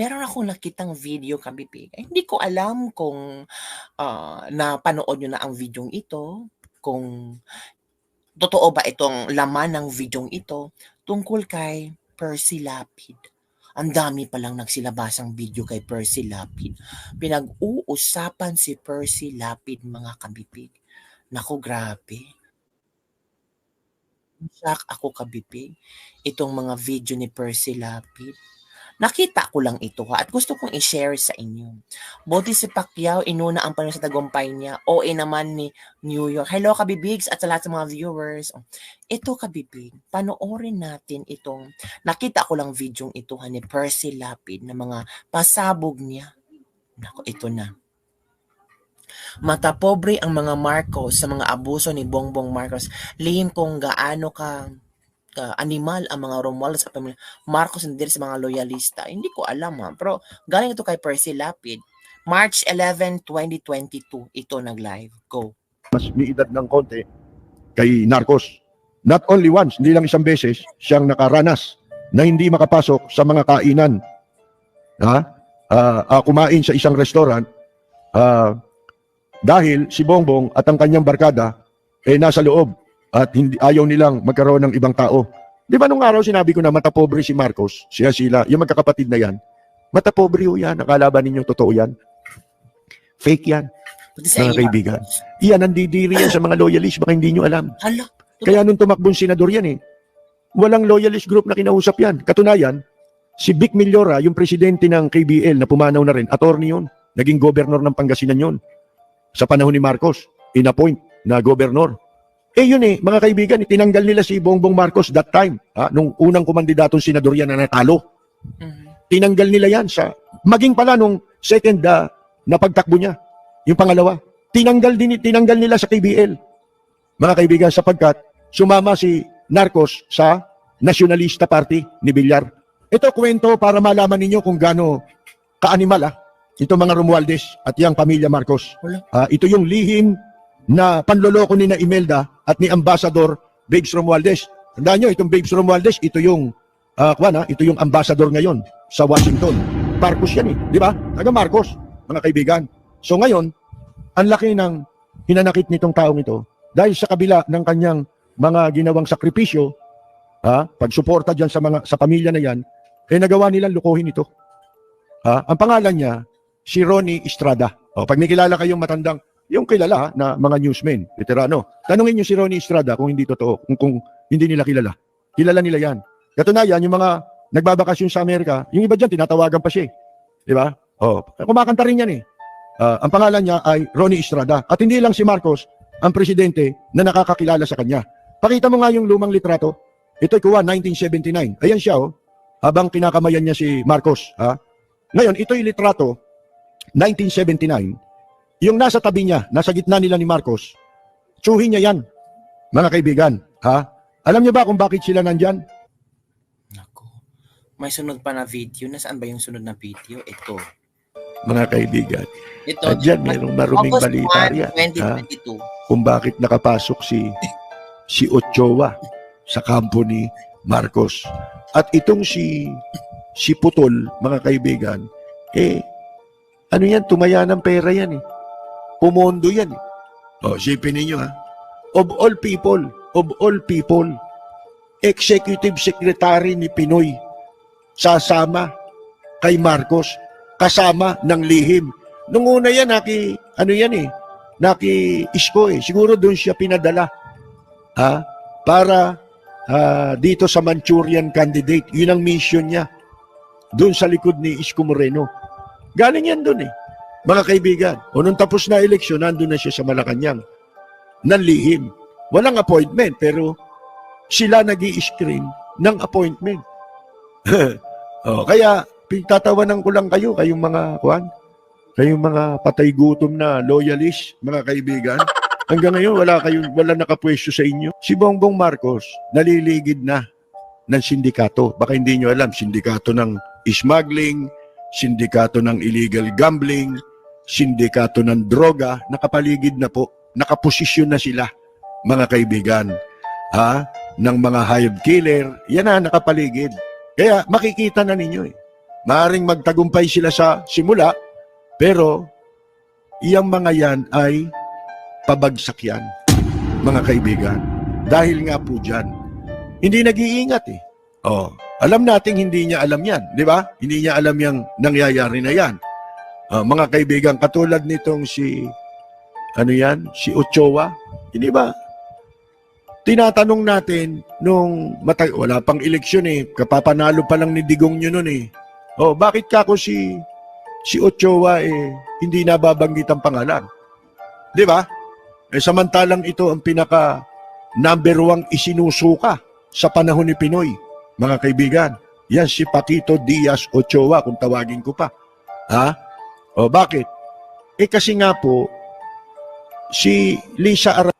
Meron akong nakitang video kabibig, eh, hindi ko alam kung, napanood niyo na ang videong ito, kung totoo ba itong laman ng videong ito, tungkol kay Percy Lapid. Ang dami palang nagsilabasang video kay Percy Lapid. Pinag-uusapan si Percy Lapid mga kabibig. Naku grabe, na-shock ako kabibig, itong mga video ni Percy Lapid. Nakita ko lang ito at gusto kong i-share sa inyo. Buti si Pacquiao inuna ang panahon sa tagumpay niya. OA naman ni New York. Hello kabibigs at sa lahat ng mga viewers. Ito kabibig, panoorin natin itong, nakita ko lang videong ito ni Percy Lapid na mga pasabog niya. Nako, ito na. Mata pobre ang mga Marcos sa mga abuso ni Bongbong Marcos. Lihim kung gaano ka animal ang mga Romualdez at pamilya Marcos hindi sa mga loyalista. Hindi ko alam pero galing ito kay Percy Lapid. March 11, 2022, ito nag-live. Go. Mas may edad ng konti kay Narcos. Not only once, hindi lang isang beses, siyang nakaranas na hindi makapasok sa mga kainan. Kumain sa isang restaurant dahil si Bongbong at ang kanyang barkada nasa loob at ayaw nilang magkaroon ng ibang tao. Di ba nung araw sinabi ko na matapobre si Marcos, sila, yung magkakapatid na yan, matapobre ho yan, nakalaban ninyo totoo yan. Fake yan, mga kaibigan. Iyan, nandidiri yan sa mga loyalist, baka hindi nyo alam. Hala, Kaya nung tumakbong senador yan walang loyalist group na kinausap yan. Katunayan, si Vic Millora, yung presidente ng KBL na pumanaw na rin, attorney yun, naging governor ng Pangasinan yun. Sa panahon ni Marcos, inappoint na governor. Yun mga kaibigan, tinanggal nila si Bongbong Marcos that time, nung unang kumandidatong senador yan na natalo. Tinanggal nila yan maging pala nung second na pagtakbo niya, yung pangalawa. Tinanggal nila sa KBL. Mga kaibigan, sapagkat sumama si Narcos sa Nationalista Party ni Villar. Ito kwento para malaman ninyo kung gaano ka-animal ito mga Romualdez at yung pamilya Marcos. Ito yung lihim na panloloko ni na Imelda at ni Ambassador Babes Romualdez. Tandaan nyo, itong Babes Romualdez, ito yung ito yung ambassador ngayon sa Washington. Marcos yan di ba? Taga Marcos, mga kaibigan. So ngayon, ang laki ng hinanakit nitong taong ito dahil sa kabila ng kanyang mga ginawang sakripisyo, pagsuporta dyan sa pamilya na yan, nagawa nilang lukuhin ito. Ang pangalan niya, si Ronnie Estrada. Pag may kilala kayong matandang, yung kilala na mga newsmen, veterano, tanungin niyo si Ronnie Estrada kung hindi totoo, kung hindi nila kilala. Kilala nila yan. Katunayan, yung mga nagbabakasyon sa Amerika, yung iba dyan, tinatawagan pa siya. Di ba? Kumakanta rin yan ang pangalan niya ay Ronnie Estrada. At hindi lang si Marcos, ang presidente na nakakakilala sa kanya. Pakita mo nga yung lumang litrato. Ito'y kuha, 1979. Ayan siya, habang kinakamayan niya si Marcos. Ngayon, ito'y litrato, 1979. Yung nasa tabi niya, nasa gitna nila ni Marcos, tsuhin niya yan, mga kaibigan. Alam niyo ba kung bakit sila nandyan? Nako. May sunod pa na video. Nasaan ba yung sunod na video? Ito. Mga kaibigan. Ito. Diyan, mayroong maruming balita yan. 2022. Kung bakit nakapasok si Ochoa sa kampo ni Marcos. At itong si Putol, mga kaibigan, ano yan, tumaya ng pera yan Pumondo yan sipin ninyo Of all people, executive secretary ni Pinoy sasama kay Marcos, kasama ng lihim. Nung una yan, naki-isko siguro doon siya pinadala para dito sa Manchurian candidate. Yun ang mission niya. Doon sa likod ni Isko Moreno. Galing yan doon mga kaibigan. Nung tapos na eleksyon, nandun na siya sa Malacanang. Nanlihim. Walang appointment, pero sila nag-i-screen ng appointment. Kaya, pinagtatawanan ko lang kayong mga patay gutom na loyalist, mga kaibigan. Hanggang ngayon, wala nakapwesto sa inyo. Si Bongbong Marcos, naliligid na ng sindikato. Baka hindi nyo alam, sindikato ng smuggling, sindikato ng illegal gambling, sindikato ng droga, nakapaligid na po, nakaposisyon na sila, mga kaibigan, ng mga hired killer, yan na nakapaligid. Kaya makikita na ninyo Maaring magtagumpay sila sa simula, pero iyang mga yan ay pabagsak yan, mga kaibigan. Dahil nga po dyan, hindi nag-iingat eh. Oh, alam nating hindi niya alam yan, di ba? Hindi niya alam yung nangyayari na yan. Mga kaibigan, katulad nitong si Ochoa, hindi ba? Tinatanong natin nung wala pang eleksyon eh, kapapanalo pa lang ni Digong nyo nun eh. Oh, bakit kako si Ochoa hindi nababanggit ang pangalan? Di ba? Samantalang ito ang pinaka number 1 isinusuka sa panahon ni Pinoy, mga kaibigan. Yan si Paquito Diaz Ochoa, kung tawagin ko pa. Ha? O bakit? Kasi nga po, si Lisa Ara...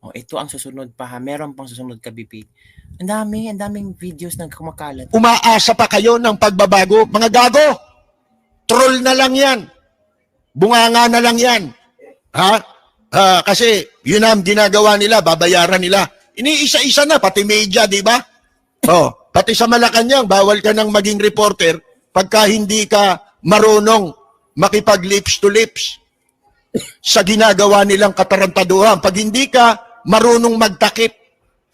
Ito ang susunod pa ha. Meron pang susunod ka, BP. Ang daming videos na kumakalat. Umaasa pa kayo ng pagbabago? Mga gago! Troll na lang yan. Bunganga na lang yan. Ha? Kasi yun ang ginagawa nila, babayaran nila. Iniisa-isa na, pati media, di ba? Pati sa Malacanang, bawal ka nang maging reporter pagka hindi ka marunong makipag-lips to lips sa ginagawa nilang katarantaduhan. Pag hindi ka marunong magtakip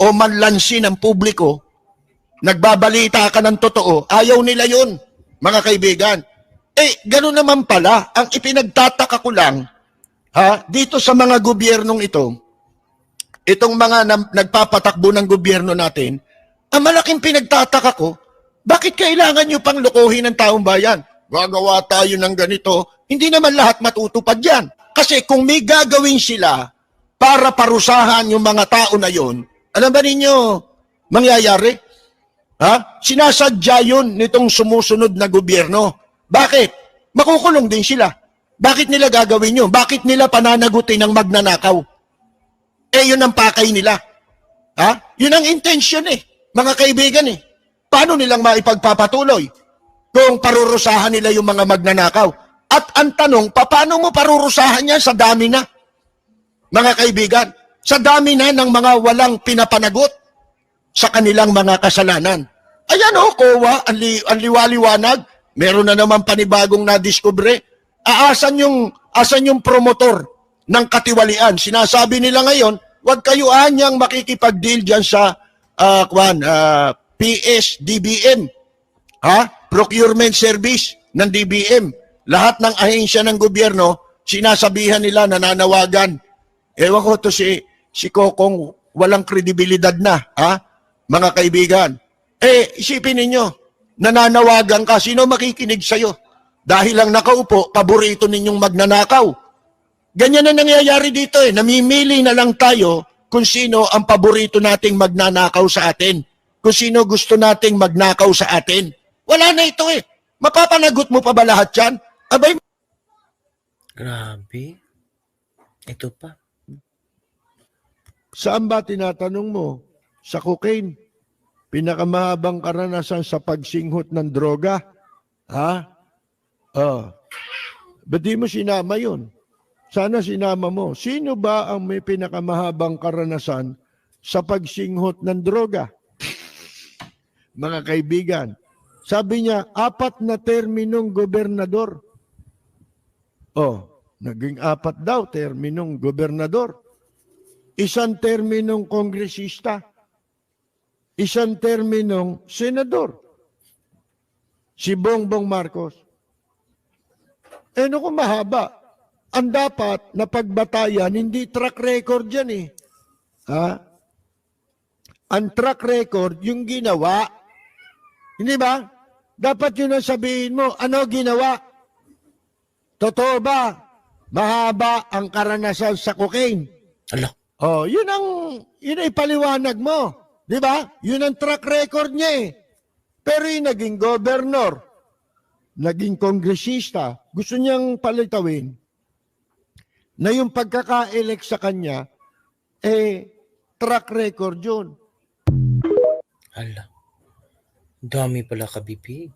o manlansin ng publiko, nagbabalita ka ng totoo, ayaw nila yun, mga kaibigan. Gano'n naman pala, ang ipinagtataka ko lang, dito sa mga gobyernong ito, itong mga nagpapatakbo ng gobyerno natin, ang malaking pinagtataka ko, bakit kailangan nyo pang lokohin ng taong bayan? Gagawa tayo ng ganito, hindi naman lahat matutupad yan. Kasi kung may gagawin sila para parusahan yung mga tao na yon, alam ba ninyo mangyayari? Sinasadya yun nitong sumusunod na gobyerno. Bakit? Makukulong din sila. Bakit nila gagawin yun? Bakit nila pananagutin ng magnanakaw? Yun ang pakay nila. Yun ang intention mga kaibigan Paano nilang maipagpapatuloy kung parurusahan nila yung mga magnanakaw? At ang tanong, paano mo parurusahan yan sa dami na? Mga kaibigan, sa dami na ng mga walang pinapanagot sa kanilang mga kasalanan. Ayan COA, ang liwaliwanag, meron na naman panibagong nadiskubre. Asan yung promotor ng katiwalian? Sinasabi nila ngayon, huwag kayo anyang makikipag-deal dyan sa PS, DBM, procurement service ng DBM. Lahat ng ahensya ng gobyerno, sinasabihan nila, nananawagan. Ewan ko to si Kokong walang kredibilidad na, mga kaibigan. Isipin ninyo, nananawagan ka, sino makikinig sa'yo? Dahil lang nakaupo, paborito ninyong magnanakaw. Ganyan na nangyayari dito namimili na lang tayo kung sino ang paborito nating magnanakaw sa atin. Kung sino gusto nating magnakaw sa atin. Wala na ito Mapapanagot mo pa ba lahat yan? Abay, grabe. Ito pa. Saan ba tinatanong mo? Sa cocaine. Pinakamahabang karanasan sa pagsinghot ng droga. Ba't di mo sinama yun? Sana sinama mo. Sino ba ang may pinakamahabang karanasan sa pagsinghot ng droga? Mga kaibigan, sabi niya, 4 na terminong gobernador. Naging 4 daw terminong gobernador. 1 terminong kongresista. 1 terminong senador. Si Bongbong Marcos. Kung mahaba, ang dapat na pagbatayan, hindi track record yan Ang track record, yung ginawa. Hindi ba? Dapat yun ang sabihin mo, ano ginawa? Totoo ba? Mahaba ang karanasan sa cocaine. Ala. Yun ang ipaliwanag mo. Di ba? Yun ang track record niya Pero yung naging governor, naging kongresista, gusto niyang palitawin na yung pagkaka-elect sa kanya, track record yun. Ala. Dami pala kabibig.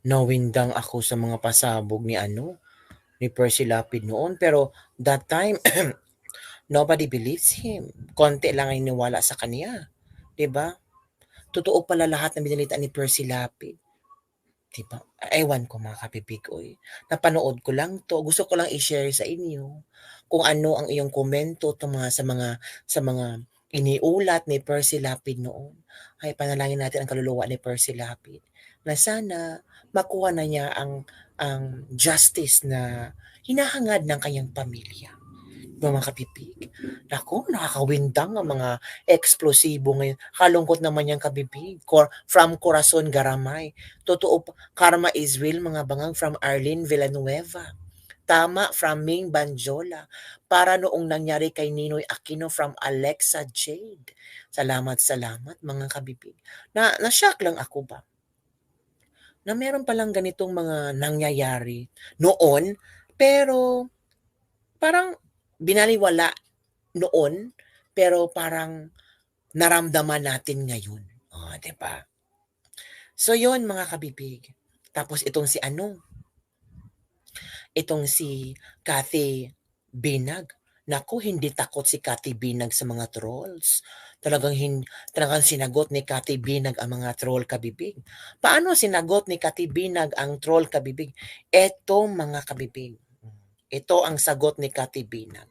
Nawindang ako sa mga pasabog ni Percy Lapid noon. Pero that time, nobody believes him. Konti lang ang iniwala sa kanya. Diba? Totoo pala lahat na binalita ni Percy Lapid. Diba? Ewan ko mga kabibig, oy. Napanood ko lang 'to, gusto ko lang i-share sa inyo kung ano ang iyong komento sa mga iniulat ni Percy Lapid noon. Ay panalangin natin ang kaluluwa ni Percy Lapid na sana makuha na niya ang justice na hinahangad ng kanyang pamilya. Mga kabibig. Naku, nakakawindang ang mga eksplosibo ngayon. Kalungkot naman yang kabibig. From Corazon Garamay. Totoo, karma is real mga bangang from Arlene Villanueva. Tama from Ming Banjola. Para noong nangyari kay Ninoy Aquino from Alexa Jade. Salamat, salamat mga kabibig. Na-shock lang ako ba? Na meron palang ganitong mga nangyayari noon, pero parang binaliwala noon, pero parang naramdaman natin ngayon. Oh, 'di ba? So 'yon mga kabibig. Tapos itong si Cathy Binag. Naku, hindi takot si Cathy Binag sa mga trolls. Talagang sinagot ni Cathy Binag ang mga troll kabibig. Paano sinagot ni Cathy Binag ang troll kabibig? Eto mga kabibig. Ito ang sagot ni Cathy Binag.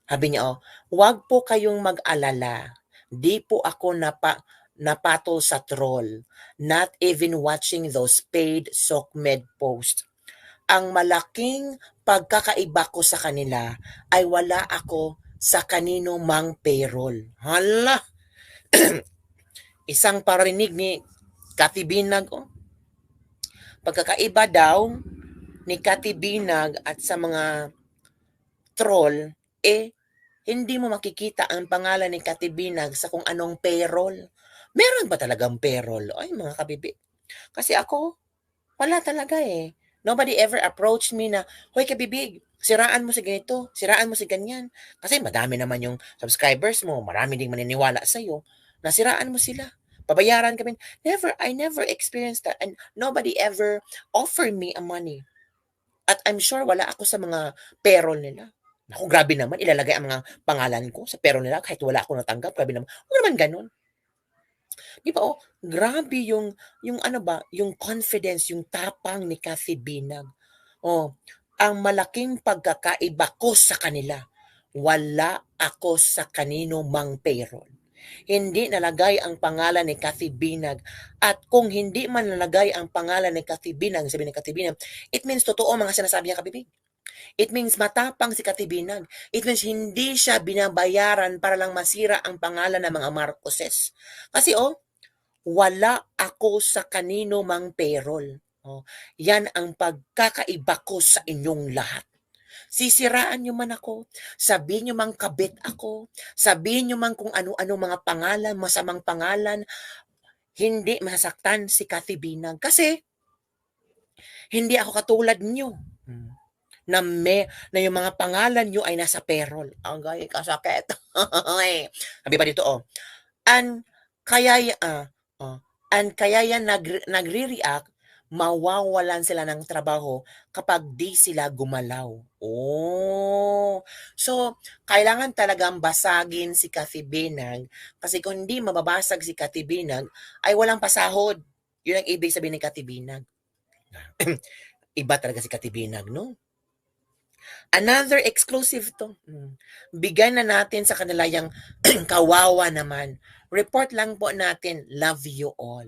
Sabi niya, "Wag po kayong mag-alala. Di po ako napatol sa troll. Not even watching those paid SOCMED posts. Ang malaking pagkakaiba ko sa kanila ay wala ako sa kanino mang payroll." Hala! Isang parinig ni Cathy Binag. Pagkakaiba daw ni Cathy Binag at sa mga troll, hindi mo makikita ang pangalan ni Cathy Binag sa kung anong payroll. Meron ba talagang payroll? Ay, mga kabibig. Kasi ako, wala talaga eh. Nobody ever approached me na, "Hoy kabibig, siraan mo si ganito, siraan mo si ganyan." Kasi madami naman yung subscribers mo, marami ding maniniwala sa'yo, na siraan mo sila. Pabayaran kami. I never experienced that. And nobody ever offered me a money. At I'm sure wala ako sa mga payroll nila. Naku, grabe naman, ilalagay ang mga pangalan ko sa payroll nila kahit wala akong natanggap. Grabe naman. Huwag naman ganun. Di ba, grabe yung ano ba, yung confidence, yung tapang ni Cathy Binag. Ang malaking pagkakaiba ko sa kanila, wala ako sa kanino mang payroll. Hindi nalagay ang pangalan ni Cathy Binag. At kung hindi man nalagay ang pangalan ni Cathy Binag, sabi ni Cathy Binag, it means totoo mga sinasabi niya kabibig. It means matapang si Cathy Binag. It means hindi siya binabayaran para lang masira ang pangalan ng mga Marcoses. Kasi wala ako sa kanino mang payroll. Yan ang pagkakaiba ko sa inyong lahat. Sisiraan nyo man ako, sabihin nyo mang kabit ako, sabihin nyo man kung ano-ano mga pangalan, masamang pangalan, hindi masasaktan si Cathy Binag. Kasi, hindi ako katulad nyo. Na yung mga pangalan nyo ay nasa payroll. Ang gaya kasakit. Sabi pa dito, And kaya yan nagre-react, mawawalan sila ng trabaho kapag di sila gumalaw. So, kailangan talagang basagin si Cathy Binag kasi kung hindi mababasag si Cathy Binag, ay walang pasahod. Yun ang ibig sabihin ni Cathy Binag. Iba talaga si Cathy Binag, no? Another exclusive to. Bigay na natin sa kanila yung kawawa naman. Report lang po natin, love you all.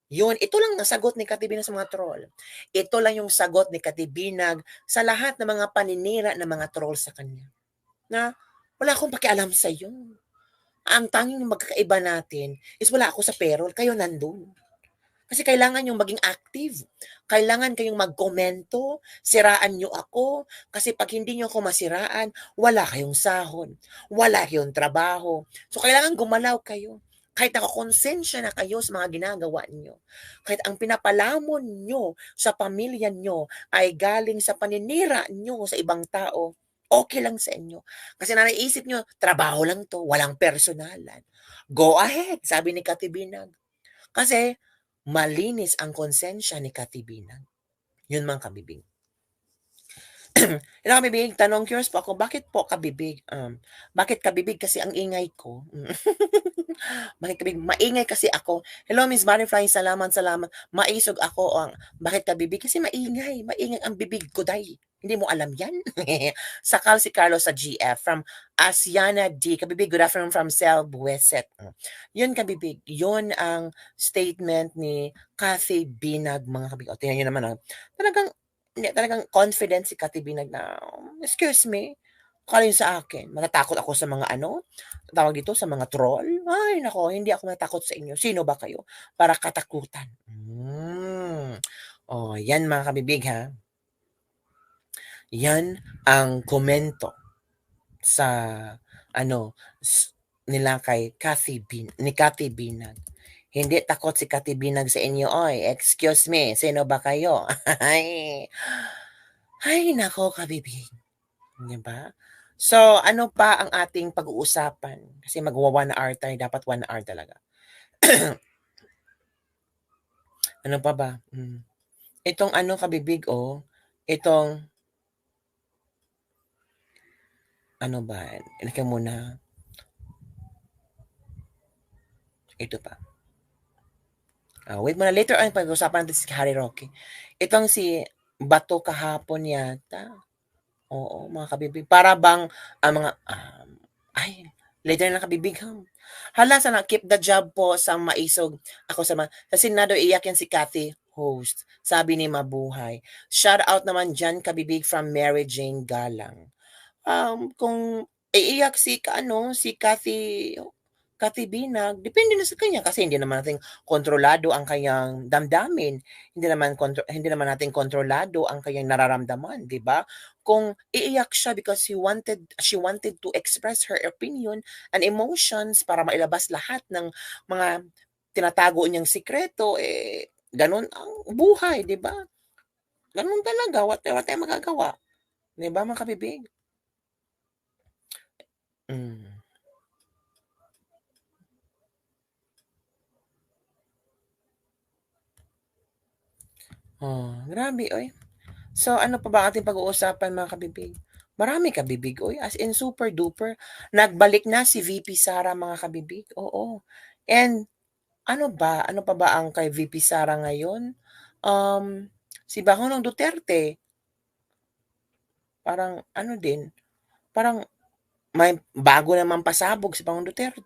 Yun, ito lang ang sagot ni Cathy Binag sa mga troll. Ito lang yung sagot ni Cathy Binag sa lahat ng mga paninira ng mga troll sa kanya. Na wala akong pakialam sa iyo. Ang tanging magkakaiba natin is wala ako sa payroll, kayo nandun. Kasi kailangan yung maging active. Kailangan kayong magkomento, siraan nyo ako. Kasi pag hindi nyo ako masiraan, wala kayong sahod. Wala kayong trabaho. So kailangan gumalaw kayo. Kahit nakakonsensya na kayo sa mga ginagawa nyo. Kahit ang pinapalamon nyo sa pamilya nyo ay galing sa paninira nyo sa ibang tao, okay lang sa inyo. Kasi naisip nyo, trabaho lang to, walang personalan. Go ahead, sabi ni Cathy Binag. Kasi malinis ang konsensya ni Cathy Binag. Yun man kabibig. Ito kabibig, tanong curious po ako, bakit po kabibig? Bakit kabibig? Kasi ang ingay ko. Bakit kabig maingay kasi ako. Hello, Miss Butterfly, salamat, salamat. Maisog ako ang bakit ka bibig? Kasi maingay, maingay ang bibig ko, day. Hindi mo alam yan? Sakal si Carlos sa GF from Asiana D. Kabibig, good afternoon from Sel Bueset. Yun kabibig, yun ang statement ni Cathy Binag, mga kabig. O, tingnan nyo naman, talagang, hindi, talagang confident si Cathy Binag na, excuse me, kala yun sa akin, matatakot ako sa mga tawag dito, sa mga troll? Ay nako, hindi ako matatakot sa inyo. Sino ba kayo para katakutan? Oh, yan mga kabibig ha. Yan ang komento sa nila kay ni Cathy Binag. Hindi takot si Cathy Binag sa inyo, oy. Excuse me, sino ba kayo? Ay nako kabibig. 'Di ba? So, ano pa ang ating pag-uusapan? Kasi magwa 1 hour tayo, dapat 1 hour talaga. Ano pa ba? Itong kabibig, itong ano ba? Ilagay muna. Ito pa. Wait muna, later on pag-usapan natin si Harry Roque. Itong si Bato kahapon yata. Oo, mga kabibig. Para bang mga later na kabibig ha. Hala, sana keep the job po sa maisog. Ako sa Senado iyak yan si Cathy, host. Sabi ni Mabuhay. Shout out naman dyan kabibig from Mary Jane Galang. Kung iiyak si Cathy Binag, depende na sa kanya kasi hindi naman natin kontrolado ang kanyang damdamin. Hindi naman natin kontrolado ang kanyang nararamdaman, 'di ba? Kung iiyak siya because she wanted to express her opinion and emotions para mailabas lahat ng mga tinatago niyang sikreto, ganun ang buhay, 'di ba? Ganun talaga, wala tayong magagawa. 'Di ba, mga kabibig? Grabe oy. So, ano pa ba ating pag-uusapan mga kabibig? Marami kabibig oy, as in super duper. Nagbalik na si VP Sara mga kabibig, oo. And ano pa ba ang kay VP Sara ngayon? Si Bangulong Duterte, parang din, parang may bago naman pasabog si Bangulong Duterte.